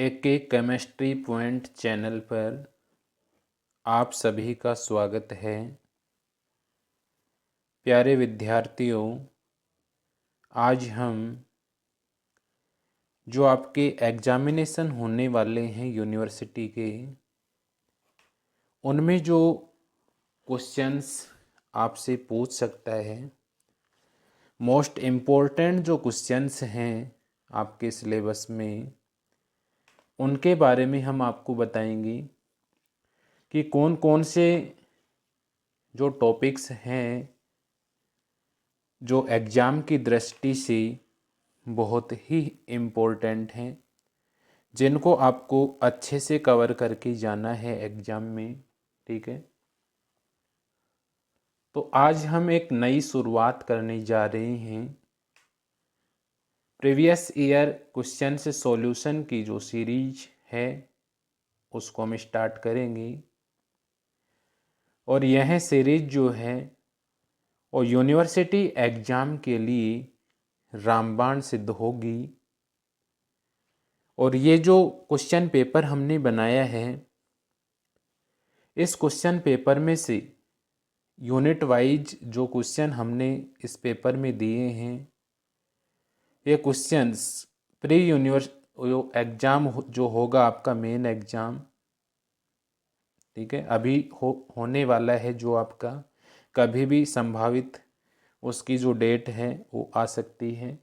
एक chemistry point channel पर आप सभी का स्वागत है। प्यारे विद्यार्थियों, आज हम जो आपके एग्जामिनेशन होने वाले हैं यूनिवर्सिटी के, उनमें जो क्वेश्चंस आपसे पूछ सकता है, मोस्ट इम्पोर्टेंट जो क्वेश्चंस हैं आपके सिलेबस में, उनके बारे में हम आपको बताएंगे कि कौन कौन से जो टॉपिक्स हैं जो एग्ज़ाम की दृष्टि से बहुत ही इम्पोर्टेंट हैं, जिनको आपको अच्छे से कवर करके जाना है एग्ज़ाम में। ठीक है, तो आज हम एक नई शुरुआत करने जा रहे हैं। प्रीवियस ईयर क्वेश्चन से सॉल्यूशन की जो सीरीज है उसको हम स्टार्ट करेंगे, और यह सीरीज जो है वो यूनिवर्सिटी एग्ज़ाम के लिए रामबाण सिद्ध होगी। और ये जो क्वेश्चन पेपर हमने बनाया है, इस क्वेश्चन पेपर में से यूनिट वाइज जो क्वेश्चन हमने इस पेपर में दिए हैं, ये क्वेश्चंस प्री यूनिवर्स एग्ज़ाम जो होगा आपका मेन एग्ज़ाम, ठीक है, अभी होने वाला है, जो आपका कभी भी संभावित उसकी जो डेट है वो आ सकती है।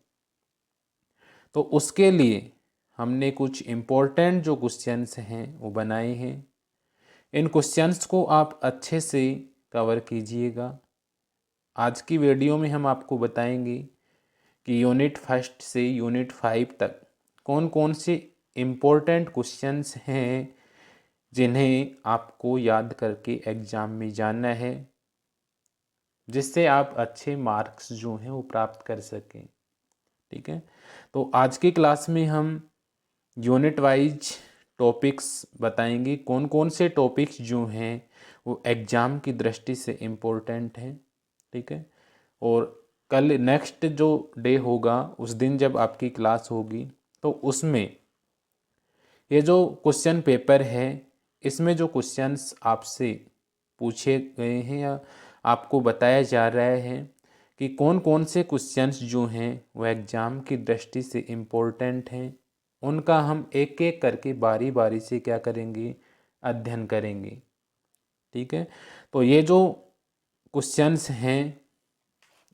तो उसके लिए हमने कुछ इम्पोर्टेंट जो क्वेश्चंस हैं वो बनाए हैं। इन क्वेश्चंस को आप अच्छे से कवर कीजिएगा। आज की वीडियो में हम आपको बताएंगे कि यूनिट फर्स्ट से यूनिट 5 तक कौन कौन से इम्पोर्टेंट क्वेश्चंस हैं जिन्हें आपको याद करके एग्ज़ाम में जाना है, जिससे आप अच्छे मार्क्स जो हैं वो प्राप्त कर सकें। ठीक है, तो आज की क्लास में हम यूनिट वाइज टॉपिक्स बताएंगे, कौन कौन से टॉपिक्स जो हैं वो एग्ज़ाम की दृष्टि से इम्पोर्टेंट हैं। ठीक है, और कल नेक्स्ट जो डे होगा, उस दिन जब आपकी क्लास होगी, तो उसमें ये जो क्वेश्चन पेपर है, इसमें जो क्वेश्चंस आपसे पूछे गए हैं या आपको बताया जा रहा है कि कौन कौन से क्वेश्चंस जो हैं वो एग्ज़ाम की दृष्टि से इम्पोर्टेंट हैं, उनका हम एक एक करके बारी बारी से क्या करेंगे, अध्ययन करेंगे। ठीक है, तो ये जो क्वेश्चंस हैं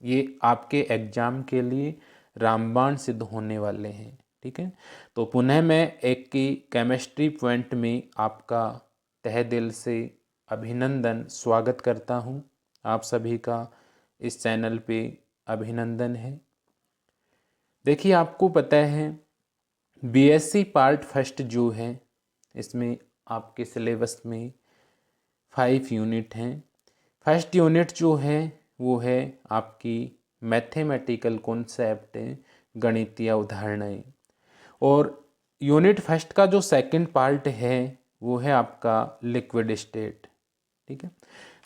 ये आपके एग्ज़ाम के लिए रामबाण सिद्ध होने वाले हैं। ठीक है, तो पुनः मैं एक की केमिस्ट्री पॉइंट में आपका तहे दिल से अभिनंदन स्वागत करता हूँ। आप सभी का इस चैनल पे अभिनंदन है। देखिए, आपको पता है बीएससी पार्ट फर्स्ट जो है, इसमें आपके सिलेबस में 5 यूनिट हैं। फर्स्ट यूनिट जो है वो है आपकी मैथमेटिकल कॉन्सेप्ट, गणितीय अवधारणाएं। और यूनिट फर्स्ट का जो सेकंड पार्ट है वो है आपका लिक्विड स्टेट। ठीक है,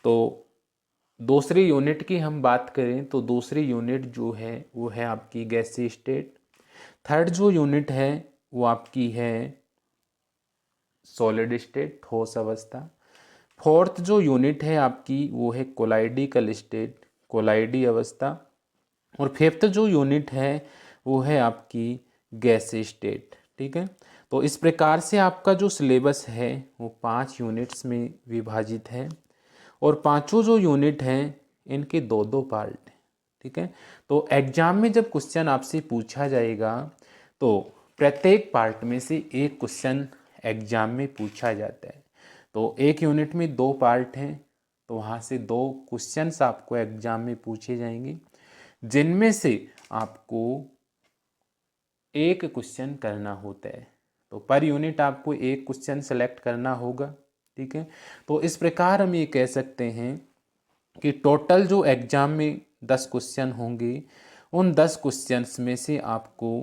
तो दूसरी यूनिट की हम बात करें तो दूसरी यूनिट जो है वो है आपकी गैसीय स्टेट। थर्ड जो यूनिट है वो आपकी है सॉलिड स्टेट, ठोस अवस्था। फोर्थ जो यूनिट है आपकी वो है कोलाइडिकल स्टेट, कोलाइडी अवस्था। और फिफ्थ जो यूनिट है वो है आपकी गैसीय स्टेट। ठीक है, तो इस प्रकार से आपका जो सिलेबस है वो 5 यूनिट्स में विभाजित है, और पांचों जो यूनिट हैं इनके दो दो पार्ट हैं। ठीक है, तो एग्जाम में जब क्वेश्चन आपसे पूछा जाएगा तो प्रत्येक पार्ट में से एक क्वेश्चन एग्जाम में पूछा जाता है। तो एक यूनिट में 2 पार्ट हैं, तो वहाँ से 2 क्वेश्चंस आपको एग्जाम में पूछे जाएंगे, जिनमें से आपको एक क्वेश्चन करना होता है। तो पर यूनिट आपको एक क्वेश्चन सेलेक्ट करना होगा। ठीक है, तो इस प्रकार हम ये कह सकते हैं कि टोटल जो एग्जाम में 10 क्वेश्चन होंगे, उन 10 क्वेश्चंस में से आपको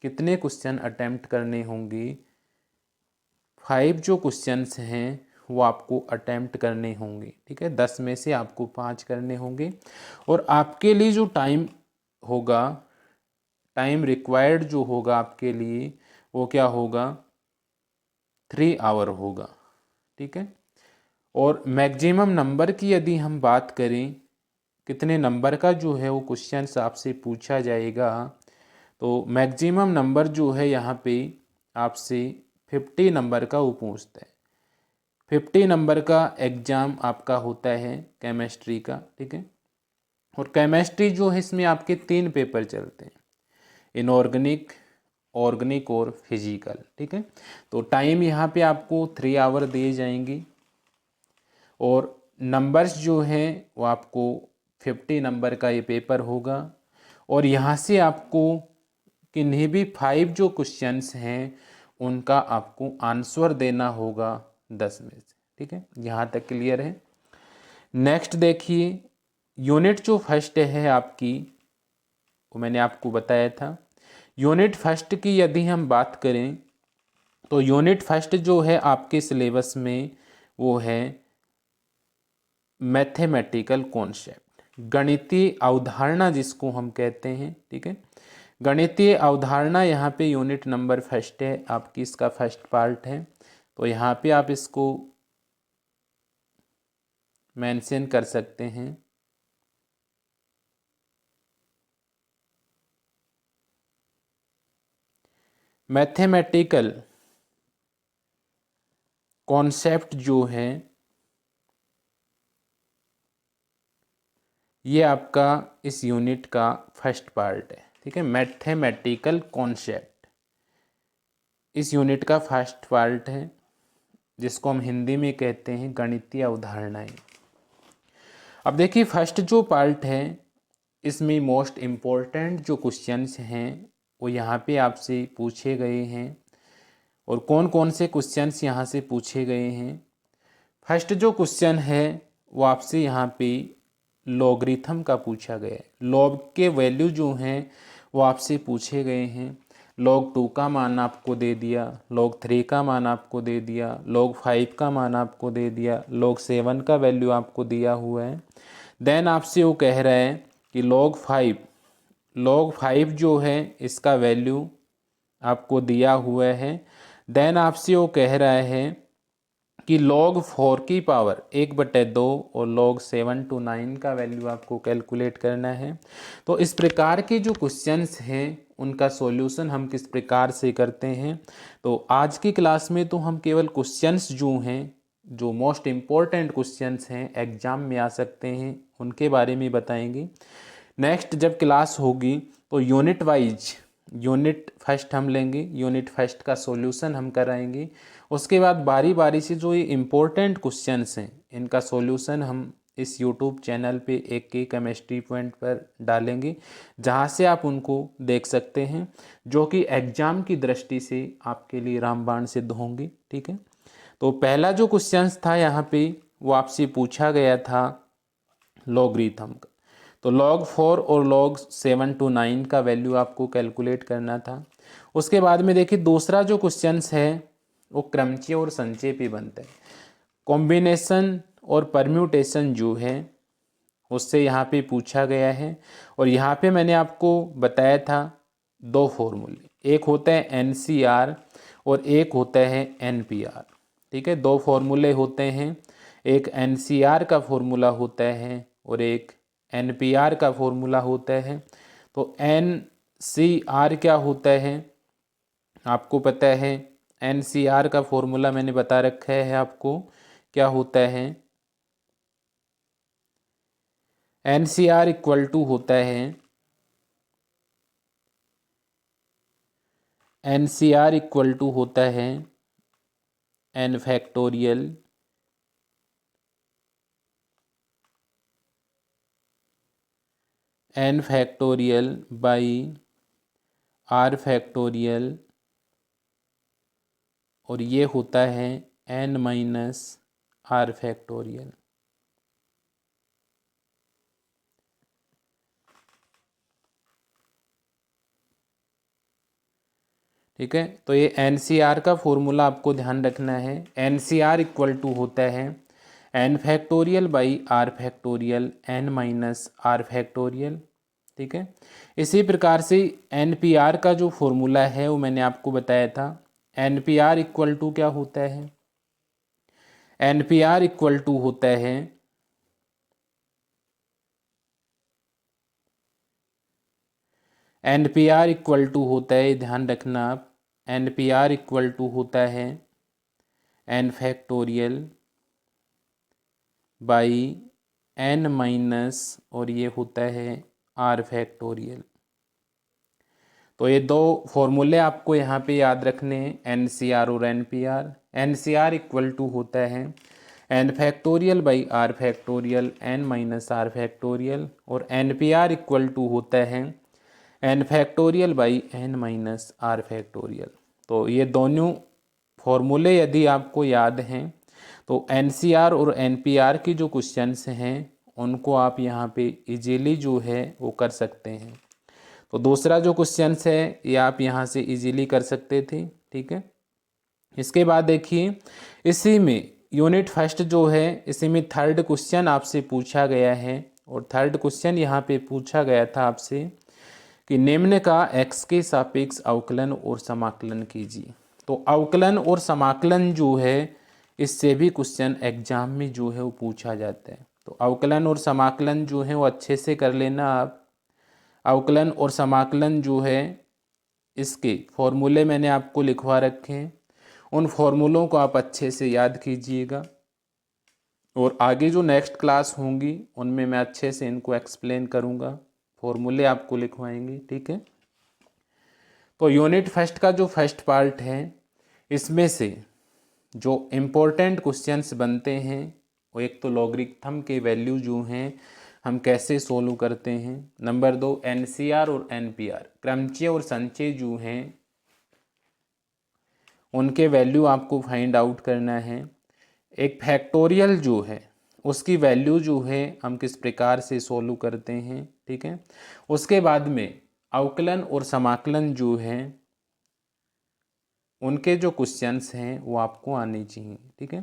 कितने क्वेश्चन अटेम्प्ट करने होंगे, 5 जो क्वेश्चंस हैं वो आपको अटेम्प्ट करने होंगे। ठीक है, 10 में से आपको 5 करने होंगे। और आपके लिए जो टाइम होगा, टाइम रिक्वायर्ड जो होगा आपके लिए, वो क्या होगा, 3 आवर होगा, ठीक है। और मैक्सिमम नंबर की यदि हम बात करें, कितने नंबर का जो है वो क्वेश्चन आपसे पूछा जाएगा, तो मैक्सिमम नंबर जो है यहाँ पे आपसे 50 नंबर का वो पूछता है। 50 नंबर का एग्ज़ाम आपका होता है केमिस्ट्री का, ठीक है। और केमिस्ट्री जो है इसमें आपके 3 पेपर चलते हैं, इनऑर्गेनिक, ऑर्गेनिक और फिजिकल, ठीक है। तो टाइम यहाँ पे आपको 3 आवर दिए जाएंगे और नंबर्स जो हैं वो आपको 50 नंबर का ये पेपर होगा। और यहाँ से आपको किन्हीं भी 5 जो क्वेश्चंस हैं उनका आपको आंसर देना होगा 10 में से, ठीक है। यहाँ तक क्लियर है। नेक्स्ट देखिए, यूनिट जो फर्स्ट है आपकी, वो मैंने आपको बताया था। यूनिट फर्स्ट की यदि हम बात करें तो यूनिट फर्स्ट जो है आपके सिलेबस में वो है मैथमेटिकल कॉन्सेप्ट, गणितीय अवधारणा जिसको हम कहते हैं, ठीक है। गणितीय अवधारणा यहाँ पे यूनिट नंबर फर्स्ट है आपकी, इसका फर्स्ट पार्ट है। तो यहाँ पे आप इसको मेंशन कर सकते हैं। मैथमेटिकल कॉन्सेप्ट जो है ये आपका इस यूनिट का फर्स्ट पार्ट है, ठीक है। मैथमेटिकल कॉन्सेप्ट इस यूनिट का फर्स्ट पार्ट है, जिसको हम हिंदी में कहते हैं गणितीय अवधारणाएं। अब देखिए फर्स्ट जो पार्ट है इसमें मोस्ट इम्पोर्टेंट जो क्वेश्चंस हैं वो यहाँ पे आपसे पूछे गए हैं। और कौन कौन से क्वेश्चंस यहाँ से पूछे गए हैं। फर्स्ट जो क्वेश्चन है वो आपसे यहाँ पे लॉगरिथम का पूछा गया है। लॉग के वैल्यू जो हैं वो आपसे पूछे गए हैं। log 2 का मान आपको दे दिया, log 3 का मान आपको दे दिया, log 5 का मान आपको दे दिया, log 7 का वैल्यू आपको दिया हुआ है। देन आपसे वो कह रहा है कि log 5 जो है इसका वैल्यू आपको दिया हुआ है। देन आपसे वो कह रहा है कि log 4 की पावर 1/2 और log 7 to 9 का वैल्यू आपको कैलकुलेट करना है। तो इस प्रकार के जो क्वेश्चंस हैं उनका सॉल्यूशन हम किस प्रकार से करते हैं, तो आज की क्लास में तो हम केवल क्वेश्चंस जो हैं, जो मोस्ट इम्पॉर्टेंट क्वेश्चंस हैं एग्जाम में आ सकते हैं, उनके बारे में बताएंगे। नेक्स्ट जब क्लास होगी तो यूनिट वाइज, यूनिट फर्स्ट हम लेंगे, यूनिट फर्स्ट का सॉल्यूशन हम कराएंगे। उसके बाद बारी बारी से जो ये इम्पोर्टेंट क्वेश्चंस हैं इनका सॉल्यूशन हम इस यूट्यूब चैनल पे एक के केमिस्ट्री पॉइंट पर डालेंगे, जहाँ से आप उनको देख सकते हैं, जो कि एग्जाम की दृष्टि से आपके लिए रामबाण सिद्ध होंगे, ठीक है। तो पहला जो क्वेश्चंस था यहाँ पे वो आपसे पूछा गया था लॉगरिथम का। तो log 4 और log 7 to 9 का वैल्यू आपको कैलकुलेट करना था। उसके बाद में देखिए दूसरा जो क्वेश्चंस है वो क्रमचय और संचय पे बनता है। कॉम्बिनेशन और परम्यूटेशन जो है उससे यहाँ पे पूछा गया है। और यहाँ पे मैंने आपको बताया था 2 फॉर्मूले, एक होता है NCR और एक होता है NPR, ठीक है। 2 फॉर्मूले होते हैं, एक NCR का फॉर्मूला होता है और एक NPR का फॉर्मूला होता है। तो NCR क्या होता है आपको पता है। NCR का फॉर्मूला मैंने बता रखा है आपको, क्या होता है। NCR इक्वल टू होता है, NCR इक्वल टू होता है N factorial by R factorial, और ये होता है N माइनस R फैक्टोरियल, ठीक है। तो ये NCR का फॉर्मूला आपको ध्यान रखना है। NCR इक्वल टू होता है N factorial by R factorial N minus R factorial, ठीक है। इसी प्रकार से NPR का जो फॉर्मूला है वो मैंने आपको बताया था NPR इक्वल टू क्या होता है? NPR इक्वल टू होता है NPR इक्वल टू होता है, ध्यान रखना आप, NPR इक्वल टू होता है n factorial by n minus और ये होता है r फैक्टोरियल। तो ये दो फॉर्मूले आपको यहाँ पे याद रखने हैं, NCR और NPR। NCR इक्वल टू होता है n factorial by r factorial n minus r factorial, और NPR इक्वल टू होता है n factorial by n minus r factorial. तो ये दोनों फॉर्मूले यदि आपको याद हैं तो NCR और NPR की जो क्वेश्चंस हैं उनको आप यहाँ पे इजीली जो है वो कर सकते हैं। तो दूसरा जो क्वेश्चंस है ये आप यहाँ से इजीली कर सकते थे, ठीक है। इसके बाद देखिए, इसी में यूनिट फर्स्ट जो है इसी में थर्ड क्वेश्चन आपसे पूछा गया है, और थर्ड क्वेश्चन यहाँ पे पूछा गया था आपसे कि निम्न का x के सापेक्ष अवकलन और समाकलन कीजिए। तो अवकलन और समाकलन जो है इससे भी क्वेश्चन एग्जाम में जो है वो पूछा जाता है। तो अवकलन और समाकलन जो है वो अच्छे से कर लेना आप। अवकलन और समाकलन जो है इसके फॉर्मूले मैंने आपको लिखवा रखे हैं, उन फॉर्मूलों को आप अच्छे से याद कीजिएगा, और आगे जो नेक्स्ट क्लास होंगी उनमें मैं अच्छे से इनको एक्सप्लेन करूँगा, फॉर्मूले आपको लिखवाएंगे, ठीक है। तो यूनिट फर्स्ट का जो फर्स्ट पार्ट है इसमें से जो इम्पोर्टेंट क्वेश्चंस बनते हैं वो एक तो लॉगरिथम के वैल्यू जो हैं हम कैसे सोल्व करते हैं, नंबर 2 NCR और NPR क्रमचय और संचय जो हैं उनके वैल्यू आपको फाइंड आउट करना है, एक फैक्टोरियल जो है उसकी वैल्यू जो है हम किस प्रकार से सोल्व करते हैं, ठीक है। उसके बाद में अवकलन और समाकलन जो है उनके जो क्वेश्चंस हैं वो आपको आने चाहिए, ठीक है।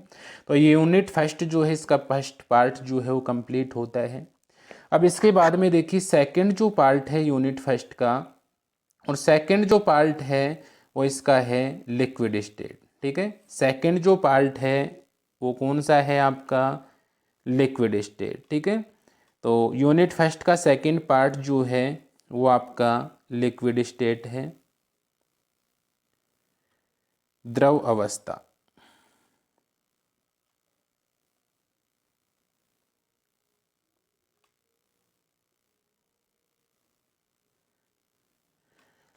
तो ये यूनिट फर्स्ट जो है इसका फर्स्ट पार्ट जो है वो कंप्लीट होता है। अब इसके बाद में देखिए सेकंड जो पार्ट है यूनिट फर्स्ट का, और सेकंड जो पार्ट है वो इसका है लिक्विड स्टेट, ठीक है। सेकंड जो पार्ट है वो कौन सा है आपका, लिक्विड स्टेट, ठीक है। तो यूनिट फर्स्ट का सेकंड पार्ट जो है वो आपका लिक्विड स्टेट है, द्रव अवस्था।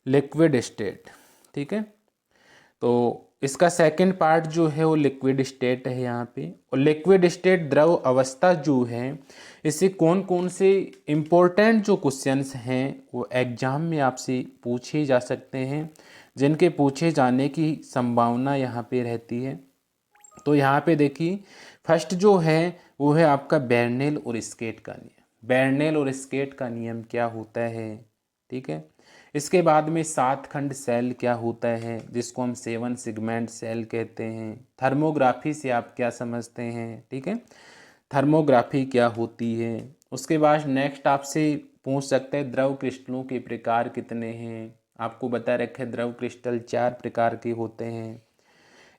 लिक्विड स्टेट, ठीक है। तो इसका सेकंड पार्ट जो है वो लिक्विड स्टेट है यहाँ पे, और लिक्विड स्टेट द्रव अवस्था जो है इससे कौन कौन से इम्पोर्टेंट जो क्वेश्चंस हैं वो एग्जाम में आपसे पूछे जा सकते हैं, जिनके पूछे जाने की संभावना यहाँ पे रहती है। तो यहाँ पे देखिए फर्स्ट जो है वो है आपका बेर्नेल और स्केट का नियम। बेर्नेल और स्केट का नियम क्या होता है, ठीक है। इसके बाद में 7 खंड सेल क्या होता है जिसको हम 7 सेगमेंट सेल कहते हैं। थर्मोग्राफी से आप क्या समझते हैं, ठीक है, थर्मोग्राफी क्या होती है। उसके बाद नेक्स्ट आपसे पूछ सकते हैं द्रव क्रिस्टलों के प्रकार कितने हैं। आपको बता रखे द्रव क्रिस्टल 4 प्रकार के होते हैं,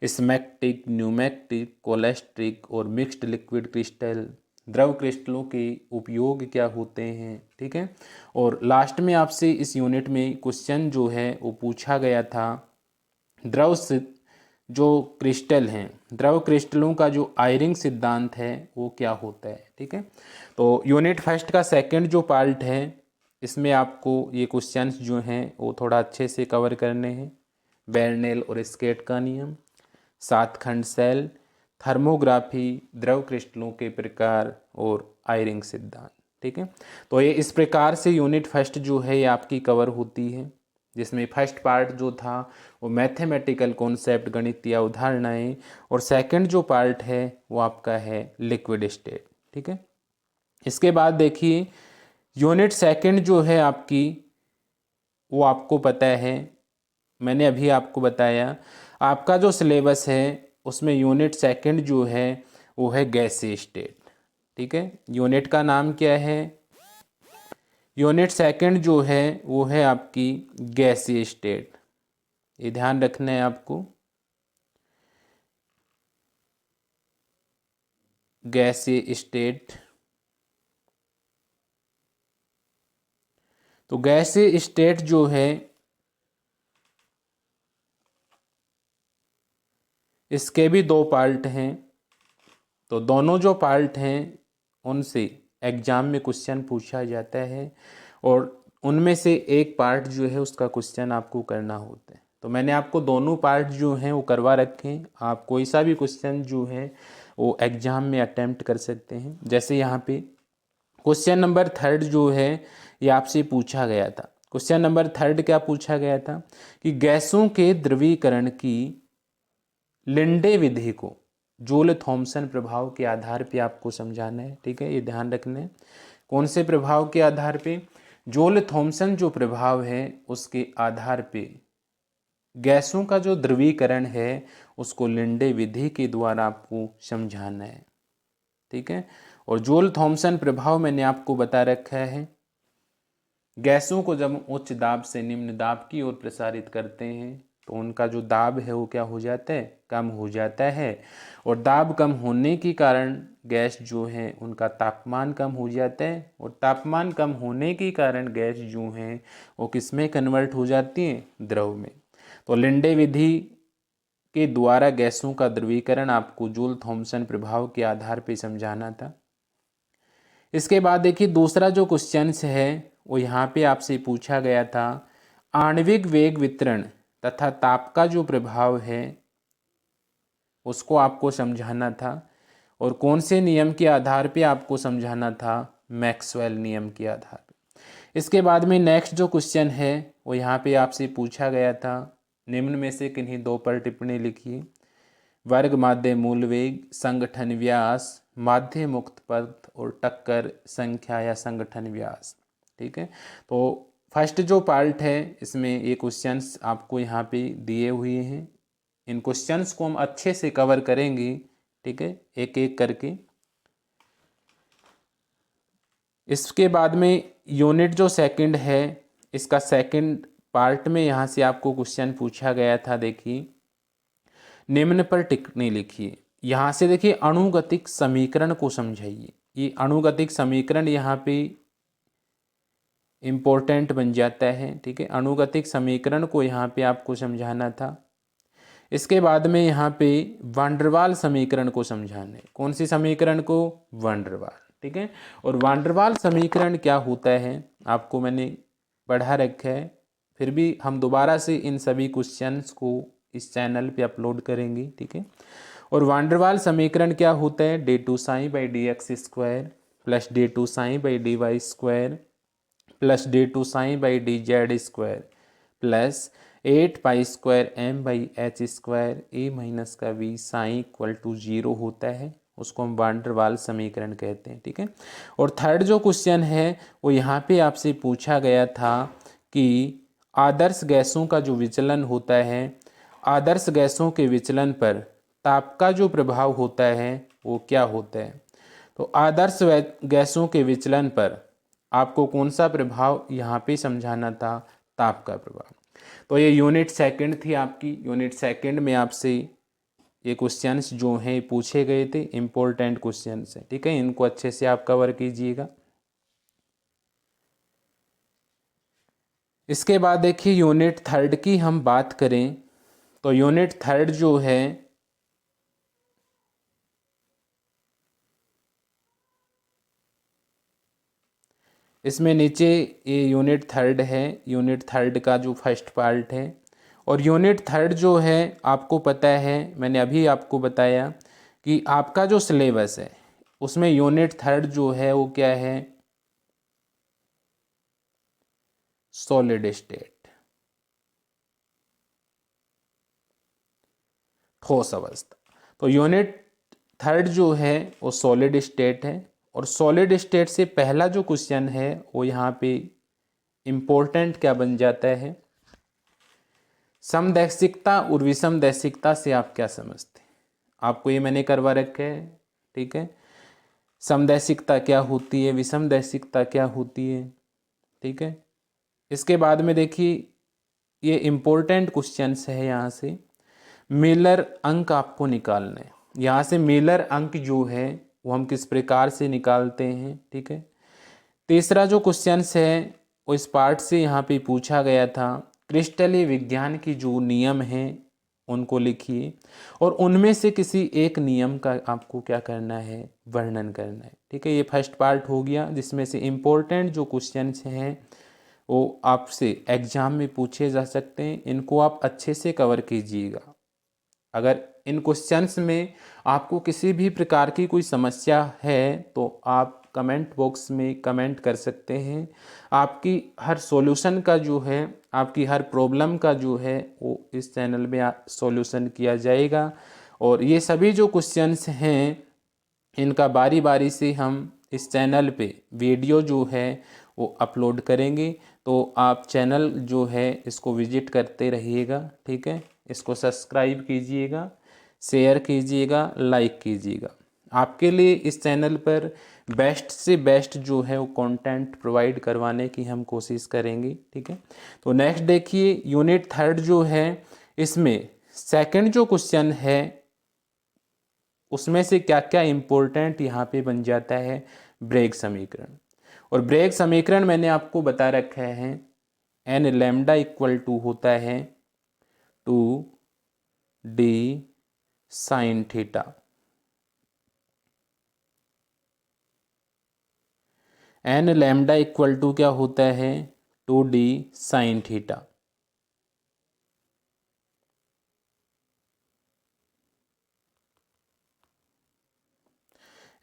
स्मैक्टिक, न्यूमैक्टिक, कोलेस्ट्रिक और मिक्स्ड लिक्विड क्रिस्टल। द्रव क्रिस्टलों के उपयोग क्या होते हैं, ठीक है। और लास्ट में आपसे इस यूनिट में क्वेश्चन जो है वो पूछा गया था द्रव जो क्रिस्टल हैं, द्रव क्रिस्टलों का जो आयरिंग सिद्धांत है वो क्या होता है, ठीक है। तो यूनिट फर्स्ट का सेकंड जो पार्ट है इसमें आपको ये क्वेश्चंस जो हैं वो थोड़ा अच्छे से कवर करने हैं। बेर्नेल और स्केट का नियम, 7 खंड सेल, थर्मोग्राफी, द्रव क्रिस्टलों के प्रकार और आयरिंग सिद्धांत, ठीक है। तो ये इस प्रकार से यूनिट फर्स्ट जो है ये आपकी कवर होती है, जिसमें फर्स्ट पार्ट जो था वो मैथमेटिकल कॉन्सेप्ट, गणितीय उदाहरणाएं, और सेकंड जो पार्ट है वो आपका है लिक्विड स्टेट, ठीक है। इसके बाद देखिए यूनिट सेकंड जो है आपकी वो आपको पता है, मैंने अभी आपको बताया आपका जो सिलेबस है उसमें यूनिट सेकंड जो है वो है गैसीय स्टेट, ठीक है। यूनिट का नाम क्या है, यूनिट सेकंड जो है वो है आपकी गैसीय स्टेट, ये ध्यान रखना है आपको। गैसीय स्टेट। तो गैसीय स्टेट जो है इसके भी दो पार्ट हैं। तो दोनों जो पार्ट हैं उनसे एग्जाम में क्वेश्चन पूछा जाता है और उनमें से एक पार्ट जो है उसका क्वेश्चन आपको करना होता है। तो मैंने आपको दोनों पार्ट जो हैं वो करवा रखे हैं। आप कोई सा भी क्वेश्चन जो है वो एग्जाम में अटेम्प्ट कर सकते हैं। जैसे यहाँ पे क्वेश्चन नंबर 3 जो है ये आपसे पूछा गया था। क्वेश्चन नंबर 3 क्या पूछा गया था कि गैसों के द्रवीकरण की लिंडे विधि को जूल थॉमसन प्रभाव के आधार पे आपको समझाना है। ठीक है, ये ध्यान रखना है। कौन से प्रभाव के आधार पे? जूल थॉमसन जो प्रभाव है उसके आधार पे गैसों का जो द्रवीकरण है उसको लिंडे विधि के द्वारा आपको समझाना है। ठीक है, और जूल थॉमसन प्रभाव मैंने आपको बता रखा है। गैसों को जब उच्च दाब से निम्न दाब की ओर प्रसारित करते हैं तो उनका जो दाब है वो क्या हो जाता है? कम हो जाता है। और दाब कम होने के कारण गैस जो है उनका तापमान कम हो जाता है और तापमान कम होने के कारण गैस जो है वो किस में कन्वर्ट हो जाती है? द्रव में। तो लिंडे विधि के द्वारा गैसों का द्रवीकरण आपको जूल थॉमसन प्रभाव के आधार पर समझाना था। इसके बाद देखिए दूसरा जो क्वेश्चन है वो यहाँ पे आपसे पूछा गया था। आणविक वेग वितरण तथा ताप का जो प्रभाव है उसको आपको समझाना था और कौन से नियम के आधार पे आपको समझाना था? मैक्सवेल नियम के आधार पे। इसके बाद में नेक्स्ट जो क्वेश्चन है वो यहाँ पे आपसे पूछा गया था। निम्न में से किन्हीं दो पर टिप्पणी लिखिए। वर्ग माध्य मूल वेग, संगठन व्यास, माध्य मुक्त पथ और टक्कर संख्या या संगठन व्यास। ठीक है, तो फर्स्ट जो पार्ट है इसमें ये क्वेश्चंस आपको यहाँ पे दिए हुए हैं। इन क्वेश्चंस को हम अच्छे से कवर करेंगे। ठीक है, एक एक करके। इसके बाद में यूनिट जो सेकंड है इसका सेकंड पार्ट में यहाँ से आपको क्वेश्चन पूछा गया था। देखिए निम्न पर टिप्पणी लिखिए। यहाँ से देखिए अणुगतिक समीकरण को समझाइए। ये अणुगतिक समीकरण यहाँ पे इम्पोर्टेंट बन जाता है। ठीक है, अणुगतिक समीकरण को यहाँ पे आपको समझाना था। इसके बाद में यहाँ पे वान डेर वाल समीकरण को समझाना है। कौन सी समीकरण को? वान डेर वाल। ठीक है, और वान डेर वाल समीकरण क्या होता है आपको मैंने पढ़ा रखा है, फिर भी हम दोबारा से इन सभी क्वेश्चंस को इस चैनल पे अपलोड करेंगे। ठीक है, और वान डेर वाल समीकरण क्या होता है? D two psi by D X square plus D two psi by D Y square plus D two psi by D Z square plus 8 pi square M by H square A minus का V psi equal to 0 होता है। उसको हम van der वाल समीकरण कहते हैं। ठीक है, और थर्ड जो क्वेश्चन है वो यहाँ पे आपसे पूछा गया था कि आदर्श गैसों का जो विचलन होता है, आदर्श गैसों के विचलन पर ताप का जो प्रभाव होता है वो क्या होता है? तो आदर्श गैसों के विचलन पर आपको कौन सा प्रभाव यहाँ पे समझाना था? ताप का प्रभाव। तो ये यूनिट सेकंड थी आपकी। यूनिट सेकंड में आपसे ये क्वेश्चंस जो हैं पूछे गए थे, इम्पोर्टेंट क्वेश्चंस हैं। ठीक है, इनको अच्छे से आप कवर कीजिएगा। इसके बाद देखिए यूनिट थर्ड की हम बात करें तो यूनिट थर्ड जो है इसमें नीचे ये यूनिट थर्ड है। यूनिट थर्ड का जो फर्स्ट पार्ट है और यूनिट थर्ड जो है आपको पता है, मैंने अभी आपको बताया कि आपका जो सिलेबस है उसमें यूनिट थर्ड जो है वो क्या है? सॉलिड स्टेट, ठोस अवस्था। तो यूनिट थर्ड जो है वो सॉलिड स्टेट है और सॉलिड स्टेट से पहला जो क्वेश्चन है वो यहाँ पे इम्पोर्टेंट क्या बन जाता है? समदैशिकता और विषमदैशिकता से आप क्या समझते हैं? आपको ये मैंने करवा रखा है। ठीक है, समदैशिकता क्या होती है, विषमदैशिकता क्या होती है। ठीक है, इसके बाद में देखिए ये इम्पोर्टेंट क्वेश्चंस है। यहाँ से मिलर अंक आपको निकालना है। यहाँ से मिलर अंक जो है वो हम किस प्रकार से निकालते हैं। ठीक है, तीसरा जो क्वेश्चन है वो इस पार्ट से यहाँ पे पूछा गया था, क्रिस्टलीय विज्ञान की जो नियम हैं उनको लिखिए और उनमें से किसी एक नियम का आपको क्या करना है, वर्णन करना है। ठीक है, ये फर्स्ट पार्ट हो गया जिसमें से इम्पोर्टेंट जो क्वेश्चंस हैं वो आपसे एग्जाम में पूछे जा सकते हैं, इनको आप अच्छे से कवर कीजिएगा। अगर इन क्वेश्चंस में आपको किसी भी प्रकार की कोई समस्या है तो आप कमेंट बॉक्स में कमेंट कर सकते हैं। आपकी हर सॉल्यूशन का जो है, आपकी हर प्रॉब्लम का जो है वो इस चैनल में सॉल्यूशन किया जाएगा। और ये सभी जो क्वेश्चंस हैं इनका बारी बारी से हम इस चैनल पे वीडियो जो है वो अपलोड करेंगे, तो आप चैनल जो है इसको विजिट करते रहिएगा। ठीक है, इसको सब्सक्राइब कीजिएगा, शेयर कीजिएगा, लाइक कीजिएगा। आपके लिए इस चैनल पर बेस्ट से बेस्ट जो है वो कंटेंट प्रोवाइड करवाने की हम कोशिश करेंगे। ठीक है, तो नेक्स्ट देखिए यूनिट 3 जो है, इसमें सेकंड जो क्वेश्चन है उसमें से क्या क्या इम्पोर्टेंट यहाँ पे बन जाता है, ब्रेग समीकरण। और ब्रेग समीकरण मैंने आपको बता रखा है, एन लैम्डा इक्वल टू होता है 2d sine theta. N lambda equal to क्या होता है, 2d sine theta.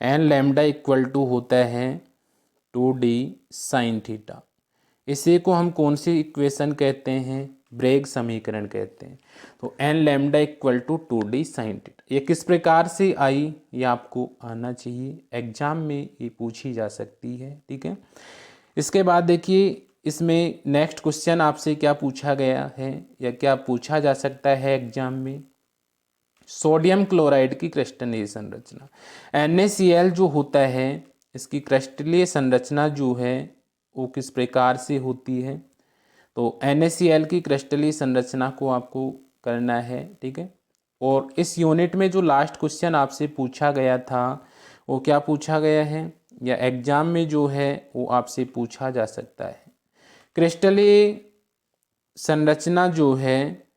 N lambda equal to होता है 2d साइन थीटा। इसी को हम कौन सी इक्वेशन कहते हैं, ब्रेग समीकरण कहते हैं। तो N lambda equal to 2d sine theta, ये किस प्रकार से आई ये आपको आना चाहिए, एग्जाम में ये पूछी जा सकती है। ठीक है, इसके बाद देखिए इसमें नेक्स्ट क्वेश्चन आपसे क्या पूछा गया है या क्या पूछा जा सकता है एग्जाम में, सोडियम क्लोराइड की क्रिस्टलीय संरचना। NaCl जो होता है इसकी क्रिस्टलीय संरचना जो है वो किस प्रकार से होती है, तो NaCl की क्रिस्टलीय संरचना को आपको करना है। ठीक है, और इस यूनिट में जो लास्ट क्वेश्चन आपसे पूछा गया था वो क्या पूछा गया है या एग्जाम में जो है वो आपसे पूछा जा सकता है, क्रिस्टलीय संरचना जो है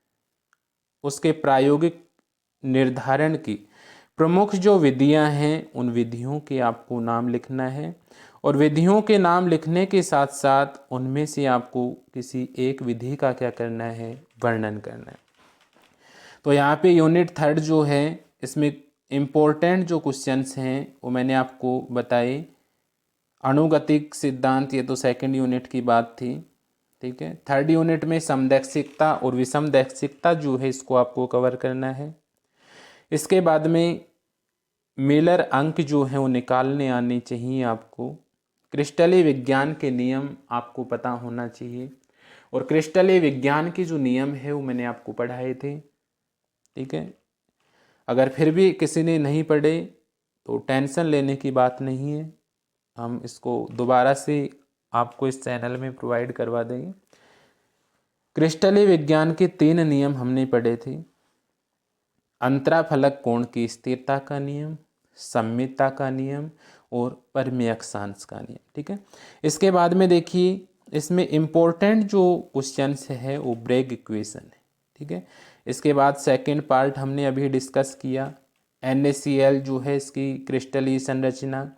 उसके प्रायोगिक निर्धारण की प्रमुख जो विधियां हैं उन विधियों के आपको नाम लिखना है और विधियों के नाम लिखने के साथ साथ उनमें से आपको किसी एक विधि का क्या करना है, वर्णन करना है। तो यहाँ पे यूनिट 3 जो है इसमें इम्पोर्टेंट जो क्वेश्चंस हैं वो मैंने आपको बताए। अणुगतिक सिद्धांत, ये तो सेकंड यूनिट की बात थी। ठीक है, थर्ड यूनिट में समदैशिकता और विषमदैशिकता जो है इसको आपको कवर करना है। इसके बाद में मिलर अंक जो है वो निकालने आने चाहिए आपको। क्रिस्टलीय विज्ञान के नियम आपको पता होना चाहिए और क्रिस्टलीय विज्ञान के जो नियम है वो मैंने आपको पढ़ाए थे। ठीक है, अगर फिर भी किसी ने नहीं पढ़े तो टेंशन लेने की बात नहीं है, हम इसको दोबारा से आपको इस चैनल में प्रोवाइड करवा देंगे। क्रिस्टलीय विज्ञान के 3 नियम हमने पढ़े थे, अंतराफलक कोण की स्थिरता का नियम, सममितता का नियम और परमीय अक्षांश का नियम। ठीक है, इसके बाद में देखिए इसमें इम्पोर्टेंट जो क्वेश्चंस है वो ब्रेग इक्वेशन है। ठीक है, इसके बाद सेकंड पार्ट हमने अभी डिस्कस किया, NaCl जो है इसकी क्रिस्टलीय संरचना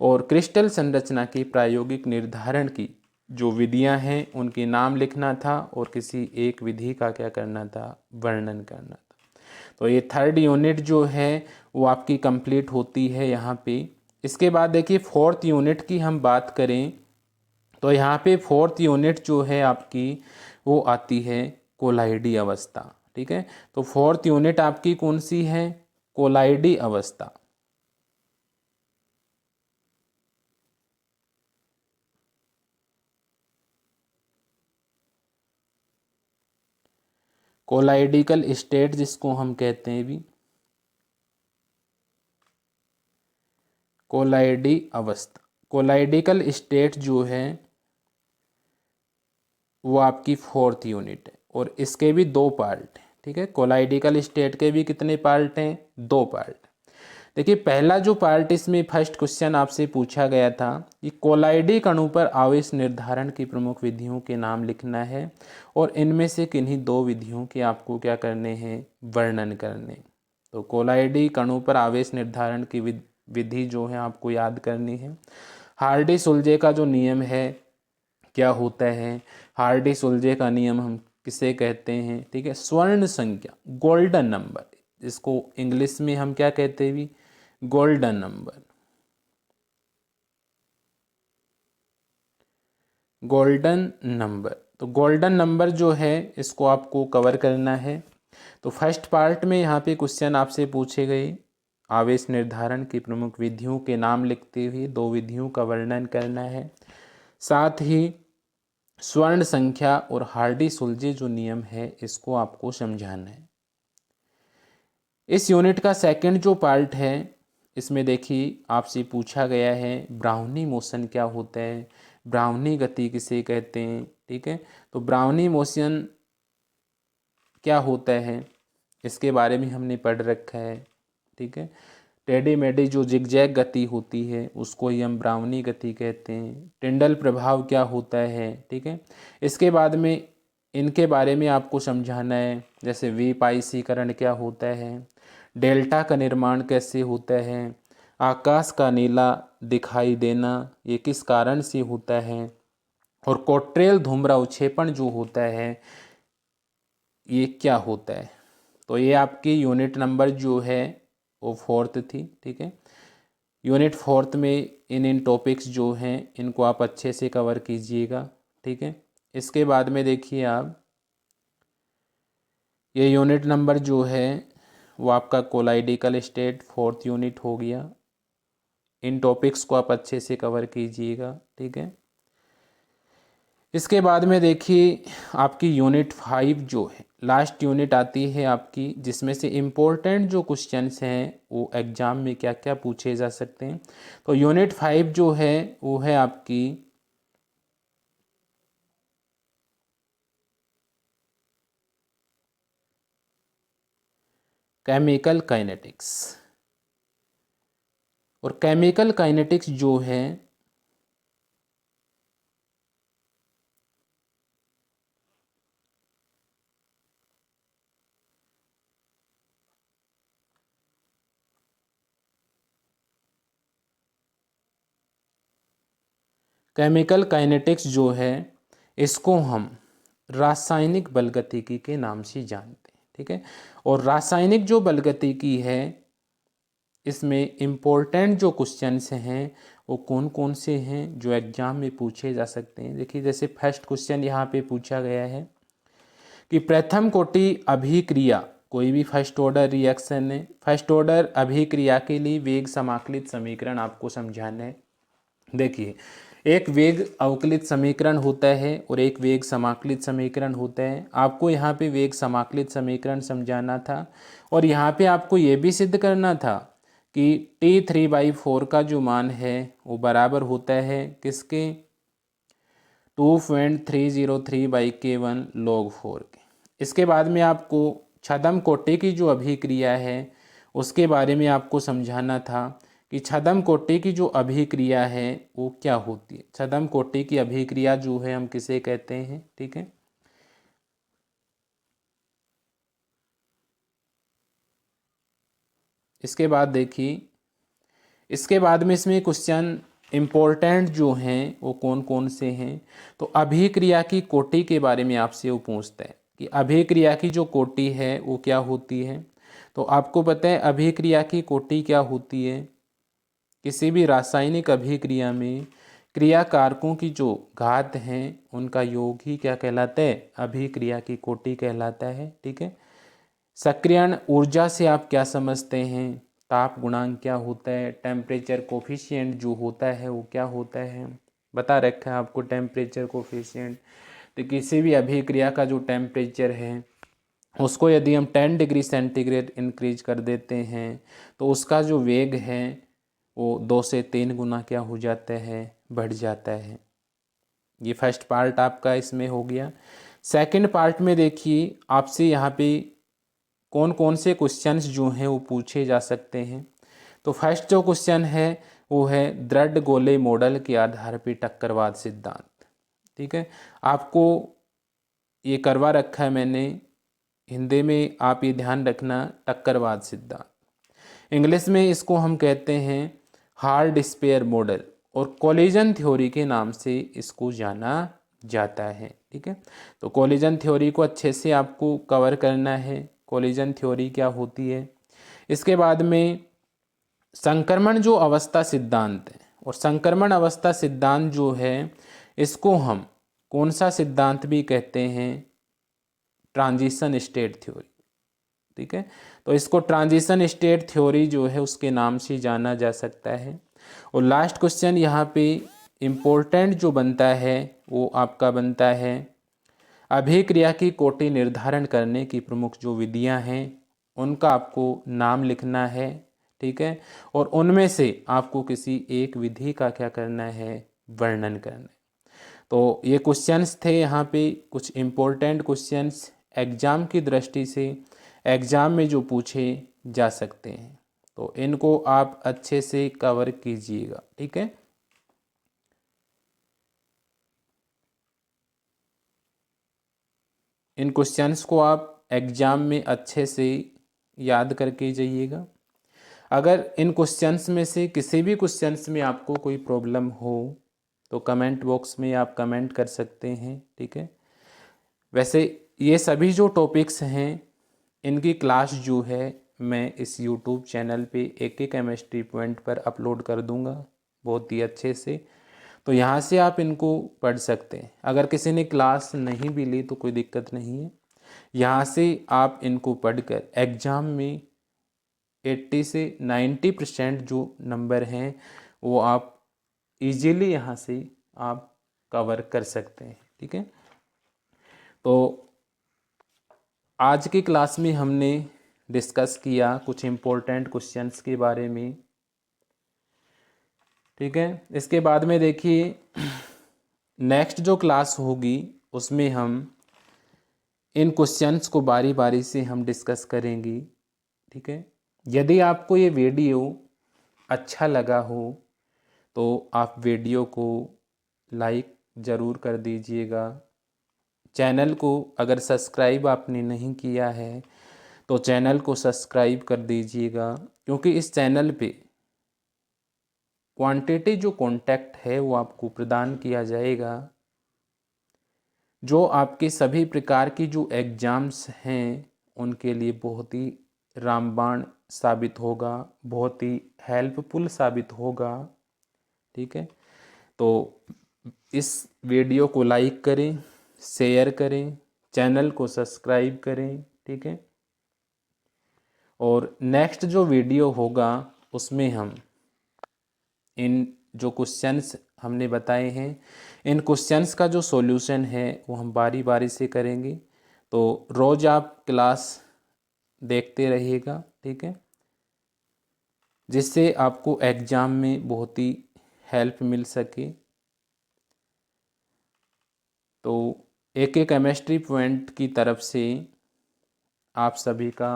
और क्रिस्टल संरचना की प्रायोगिक निर्धारण की जो विधियां हैं उनके नाम लिखना था और किसी एक विधि का क्या करना था, वर्णन करना था। तो ये थर्ड यूनिट जो है वो आपकी कंप्लीट होती है यहाँ पे। इसके बाद देखिए फोर्थ यूनिट की हम बात करें तो यहाँ पे फोर्थ यूनिट जो है आपकी वो आती है कोलाइडी अवस्था। ठीक है, तो फोर्थ यूनिट आपकी कौन सी है, कोलाइडी अवस्था। कोलाइडिकल स्टेट जिसको हम कहते हैं भी, कोलाइडी अवस्था। कोलाइडिकल स्टेट जो है वो आपकी फोर्थ यूनिट है और इसके भी 2 पार्ट हैं। ठीक है, कोलाइडिकल स्टेट के भी कितने पार्ट हैं, 2 पार्ट। देखिए पहला जो पार्ट इसमें फर्स्ट क्वेश्चन आपसे पूछा गया था कि कोलाइडिक अणु पर आवेश निर्धारण की प्रमुख विधियों के नाम लिखना है और इनमें से किन्हीं दो विधियों के आपको क्या करने हैं, वर्णन करने। तो कोलाइडिक अणु पर आवेश निर्धारण की विधि जो है आपको याद करनी है। हार्डी सुलजे का जो नियम है क्या होता है, हार्डी सुलजे का नियम हम किसे कहते हैं, ठीक है, स्वर्ण संख्या, गोल्डन नंबर, इसको इंग्लिश में हम क्या कहते हैं भी, गोल्डन नंबर। गोल्डन नंबर, तो गोल्डन नंबर जो है इसको आपको कवर करना है। तो फर्स्ट पार्ट में यहाँ पे क्वेश्चन आपसे पूछे गए, आवेश निर्धारण की प्रमुख विधियों के नाम लिखते हुए दो विधियों का वर्णन करना है, साथ ही स्वर्ण संख्या और हार्डी सुलजे जो नियम है इसको आपको समझाना है। इस यूनिट का सेकंड जो पार्ट है इसमें देखिए आपसे पूछा गया है ब्राउनी मोशन क्या होता है, ब्राउनी गति किसे कहते हैं, ठीक है। तो ब्राउनी मोशन क्या होता है इसके बारे में हमने पढ़ रखा है, ठीक है। टेढ़ी मेढ़ी जो जिगजैग गति होती है उसको ही हम ब्राउनी गति कहते हैं। टिंडल प्रभाव क्या होता है, ठीक है। इसके बाद में इनके बारे में आपको समझाना है, जैसे विपाईसीकरण क्या होता है, डेल्टा का निर्माण कैसे होता है, आकाश का नीला दिखाई देना ये किस कारण से होता है, और कोट्रेल धूम्र अवक्षेपण जो होता है ये क्या होता है। तो ये आपकी यूनिट नंबर जो है वो फोर्थ थी, ठीक है। यूनिट फोर्थ में इन टॉपिक्स जो हैं इनको आप अच्छे से कवर कीजिएगा, ठीक है। इसके बाद में देखिए आप ये यूनिट नंबर जो है वो आपका कोलाइडिकल स्टेट फोर्थ यूनिट हो गया। इन टॉपिक्स को आप अच्छे से कवर कीजिएगा, ठीक है। इसके बाद में देखिए आपकी यूनिट 5 जो है लास्ट यूनिट आती है आपकी, जिसमें से इम्पोर्टेंट जो क्वेश्चंस हैं वो एग्जाम में क्या क्या पूछे जा सकते हैं। तो यूनिट 5 जो है वो है आपकी केमिकल काइनेटिक्स, और केमिकल काइनेटिक्स जो है केमिकल काइनेटिक्स जो है इसको हम रासायनिक बलगतिकी के नाम से जानते हैं, ठीक है। और रासायनिक जो बलगतिकी है इसमें इम्पोर्टेंट जो क्वेश्चंस हैं वो कौन कौन से हैं जो एग्जाम में पूछे जा सकते हैं। देखिए जैसे फर्स्ट क्वेश्चन यहाँ पे पूछा गया है कि प्रथम कोटि अभिक्रिया, कोई भी फर्स्ट ऑर्डर रिएक्शन है, फर्स्ट ऑर्डर अभिक्रिया के लिए वेग समाकलित समीकरण आपको समझाना है। देखिए एक वेग अवकलित समीकरण होता है और एक वेग समाकलित समीकरण होता है। आपको यहाँ पे वेग समाकलित समीकरण समझाना था और यहाँ पे आपको ये भी सिद्ध करना था कि T3/4 का जो मान है वो बराबर होता है किसके, 2.303/K1 log 4 के। इसके बाद में आपको छद्म कोटि की जो अभिक्रिया है उसके बारे में आपको समझाना था कि छद्म कोटि की जो अभिक्रिया है वो क्या होती है। छद्म कोटि की अभिक्रिया जो है हम किसे कहते हैं, ठीक है। इसके बाद देखिए इसके बाद में इसमें क्वेश्चन इम्पोर्टेंट जो हैं वो कौन कौन से हैं। तो अभिक्रिया की कोटि के बारे में आपसे वो पूछता है कि अभिक्रिया की जो कोटि है वो क्या होती है। तो आपको पता है अभिक्रिया की कोटि क्या होती है, किसी भी रासायनिक अभिक्रिया में क्रिया कारकों की जो घात हैं उनका योग ही क्या कहलाता है, अभिक्रिया की कोटि कहलाता है, ठीक है। सक्रियण ऊर्जा से आप क्या समझते हैं, ताप गुणांक क्या होता है, टेम्परेचर कोफिशिएंट जो होता है वो क्या होता है, बता रखा है आपको टेम्परेचर कोफिशिएंट। तो किसी भी अभिक्रिया का जो टेम्परेचर है उसको यदि हम 10 डिग्री सेंटीग्रेड इंक्रीज कर देते हैं तो उसका जो वेग है वो 2 से 3 गुना क्या हो जाता है, बढ़ जाता है। ये फर्स्ट पार्ट आपका इसमें हो गया। सेकंड पार्ट में देखिए आपसे यहाँ पे कौन कौन से क्वेश्चंस जो हैं वो पूछे जा सकते हैं। तो फर्स्ट जो क्वेश्चन है वो है दृढ़ गोले मॉडल के आधार पर टक्करवाद सिद्धांत। ठीक है, आपको ये करवा रखा है मैंने, हिंदी में आप ये ध्यान रखना, टक्करवाद सिद्धांत। इंग्लिश में इसको हम कहते हैं हार्ड स्पेयर मॉडल और कोलिजन थ्योरी के नाम से इसको जाना जाता है। ठीक है, तो कोलिजन थ्योरी को अच्छे से आपको कवर करना है, कोलिजन थ्योरी क्या होती है। इसके बाद में संक्रमण जो अवस्था सिद्धांत है, और संक्रमण अवस्था सिद्धांत जो है इसको हम कौन सा सिद्धांत भी कहते हैं, ट्रांजिशन स्टेट थ्योरी। ठीक है, तो इसको ट्रांजिशन स्टेट थ्योरी जो है उसके नाम से जाना जा सकता है। और लास्ट क्वेश्चन यहाँ पे इम्पोर्टेंट जो बनता है वो आपका बनता है अभिक्रिया की कोटि निर्धारण करने की प्रमुख जो विधियाँ हैं उनका आपको नाम लिखना है। ठीक है, और उनमें से आपको किसी एक विधि का क्या करना है, वर्णन करना है। तो ये क्वेश्चंस थे यहाँ पे कुछ इम्पोर्टेंट क्वेश्चंस एग्ज़ाम की दृष्टि से एग्ज़ाम में जो पूछे जा सकते हैं, तो इनको आप अच्छे से कवर कीजिएगा। ठीक है, इन क्वेश्चंस को आप एग्ज़ाम में अच्छे से याद करके जाइएगा। अगर इन क्वेश्चंस में से किसी भी क्वेश्चंस में आपको कोई प्रॉब्लम हो तो कमेंट बॉक्स में आप कमेंट कर सकते हैं। ठीक है, वैसे ये सभी जो टॉपिक्स हैं इनकी क्लास जो है मैं इस यूट्यूब चैनल पे एक एक केमिस्ट्री पॉइंट पर अपलोड कर दूंगा बहुत ही अच्छे से, तो यहाँ से आप इनको पढ़ सकते हैं। अगर किसी ने क्लास नहीं भी ली तो कोई दिक्कत नहीं है, यहाँ से आप इनको पढ़कर एग्ज़ाम में 80 से 90% जो नंबर हैं वो आप इजीली यहाँ से आप कवर कर सकते हैं। ठीक है, तो आज की क्लास में हमने डिस्कस किया कुछ इम्पोर्टेंट क्वेश्चंस के बारे में। ठीक है, इसके बाद में देखिए नेक्स्ट जो क्लास होगी उसमें हम इन क्वेश्चंस को बारी बारी से हम डिस्कस करेंगे। ठीक है, यदि आपको ये वीडियो अच्छा लगा हो तो आप वीडियो को लाइक ज़रूर कर दीजिएगा। चैनल को अगर सब्सक्राइब आपने नहीं किया है तो चैनल को सब्सक्राइब कर दीजिएगा, क्योंकि इस चैनल पे क्वांटिटी जो कॉन्टैक्ट है वो आपको प्रदान किया जाएगा, जो आपके सभी प्रकार की जो एग्ज़ाम्स हैं उनके लिए बहुत ही रामबाण साबित होगा, बहुत ही हेल्पफुल साबित होगा। ठीक है, तो इस वीडियो को लाइक करें, शेयर करें, चैनल को सब्सक्राइब करें। ठीक है, और नेक्स्ट जो वीडियो होगा उसमें हम इन जो क्वेश्चंस हमने बताए हैं इन क्वेश्चंस का जो सॉल्यूशन है वो हम बारी बारी से करेंगे। तो रोज़ आप क्लास देखते रहिएगा। ठीक है, जिससे आपको एग्ज़ाम में बहुत ही हेल्प मिल सके। तो एक एक केमिस्ट्री पॉइंट की तरफ से आप सभी का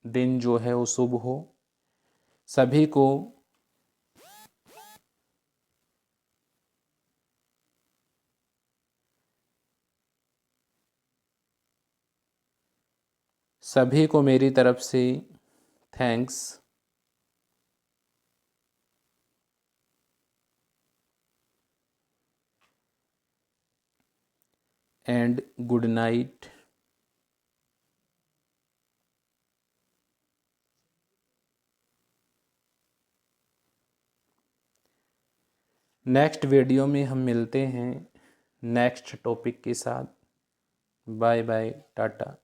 दिन जो है वो शुभ हो। सभी को मेरी तरफ से thanks and good night. Next video में हम मिलते हैं नेक्स्ट टॉपिक के साथ। Bye bye, Tata.